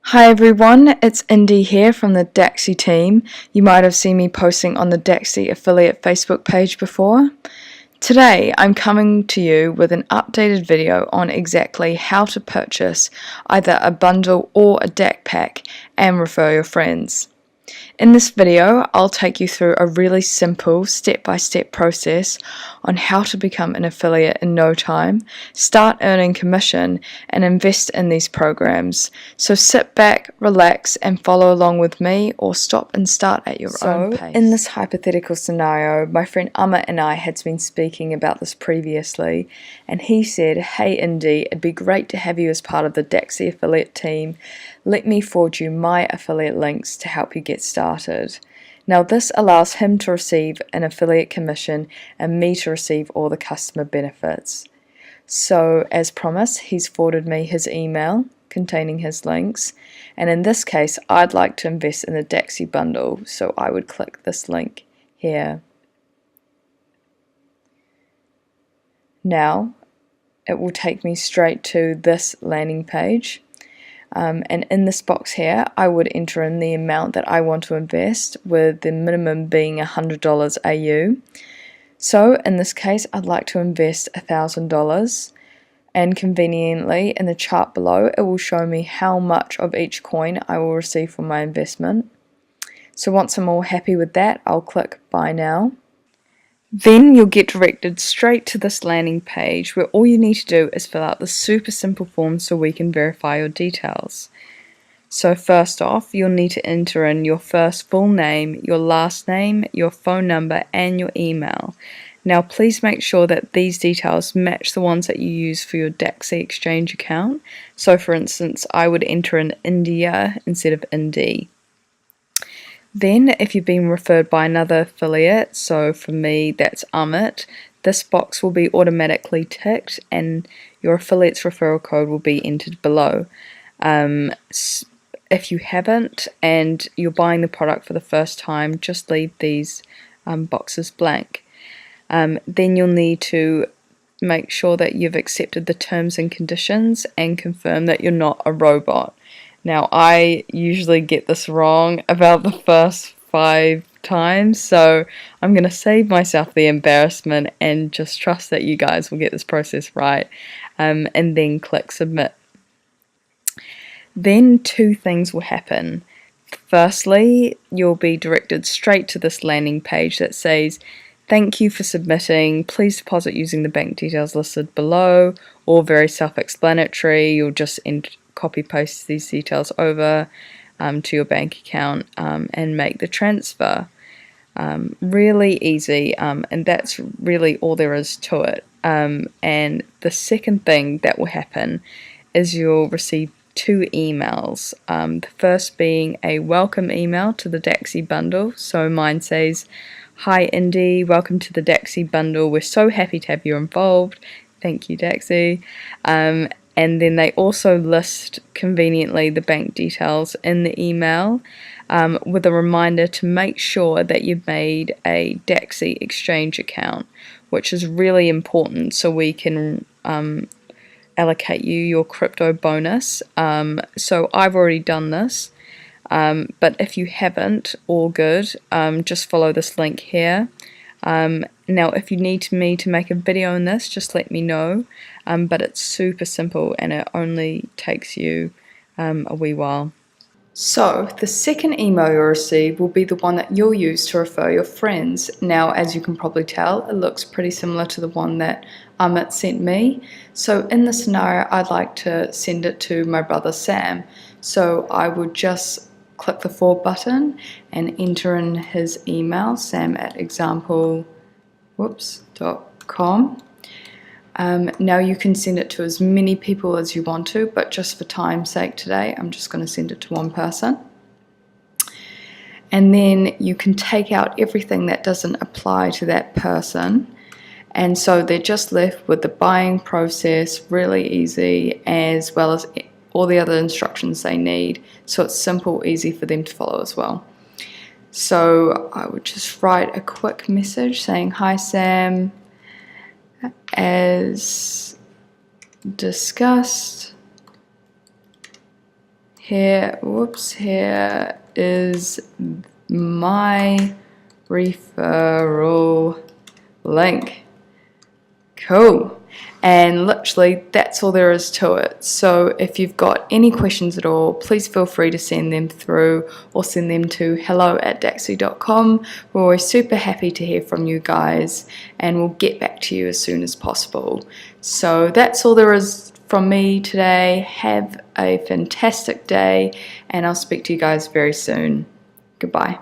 Hi everyone, it's Indy here from the Dacxi team. You might have seen me posting on the Dacxi affiliate Facebook page before. Today I'm coming to you with an updated video on exactly how to purchase either a bundle or a DAC pack and refer your friends. In this video, I'll take you through a really simple step-by-step process on how to become an affiliate in no time, start earning commission, and invest in these programs. So sit back, relax, and follow along with me, or stop and start at your own pace. In this hypothetical scenario, my friend Amit and I had been speaking about this previously, and he said, "Hey Indy, it'd be great to have you as part of the Dacxi affiliate team. Let me forward you my affiliate links to help you get started." Now this allows him to receive an affiliate commission and me to receive all the customer benefits. So as promised, he's forwarded me his email containing his links, and in this case I'd like to invest in the Dacxi bundle, so I would click this link here. Now it will take me straight to this landing page. And in this box here, I would enter in the amount that I want to invest, with the minimum being $100 AU. So in this case, I'd like to invest $1,000, and conveniently in the chart below, it will show me how much of each coin I will receive from my investment. So once I'm all happy with that, I'll click Buy Now. Then you'll get directed straight to this landing page where all you need to do is fill out the super simple form so we can verify your details. So first off, you'll need to enter in your first full name, your last name, your phone number, and your email. Now please make sure that these details match the ones that you use for your Dacxi exchange account. So for instance, I would enter in India instead of Indy. Then if you've been referred by another affiliate, so for me that's Amit, this box will be automatically ticked and your affiliate's referral code will be entered below. If you haven't and you're buying the product for the first time, just leave these boxes blank. Then you'll need to make sure that you've accepted the terms and conditions and confirm that you're not a robot. Now I usually get this wrong about the first 5 times, so I'm going to save myself the embarrassment and just trust that you guys will get this process right, and then click submit. Then 2 things will happen. Firstly, you'll be directed straight to this landing page that says, "Thank you for submitting. Please deposit using the bank details listed below," or very self-explanatory. You'll just copy paste these details over to your bank account and make the transfer. Really easy, and that's really all there is to it. And the second thing that will happen is you'll receive 2 emails. The first being a welcome email to the Dacxi bundle. So mine says, "Hi Indy, welcome to the Dacxi bundle. We're so happy to have you involved. Thank you, Dacxi." And then they also list conveniently the bank details in the email, with a reminder to make sure that you've made a Dacxi exchange account, which is really important so we can allocate you your crypto bonus. So I've already done this, but if you haven't, all good, just follow this link here. Now if you need me to make a video on this, just let me know, but it's super simple and it only takes you a wee while. So the second email you'll receive will be the one that you'll use to refer your friends. Now as you can probably tell, it looks pretty similar to the one that Amit sent me. So in this scenario, I'd like to send it to my brother Sam. So I would just click the forward button and enter in his email, sam@example.com. Now you can send it to as many people as you want to, but just for time's sake today, I'm just going to send it to one person. And then you can take out everything that doesn't apply to that person. And so they're just left with the buying process, really easy, as well as all the other instructions they need. So it's simple, easy for them to follow as well. So I would just write a quick message saying, "Hi Sam, as discussed, here is my referral link. Cool. And literally that's all there is to it. So if you've got any questions at all, please feel free to send them through or send them to hello@dacxi.com. We're always super happy to hear from you guys, and we'll get back to you as soon as possible. So that's all there is from me today. Have a fantastic day, and I'll speak to you guys very soon. Goodbye.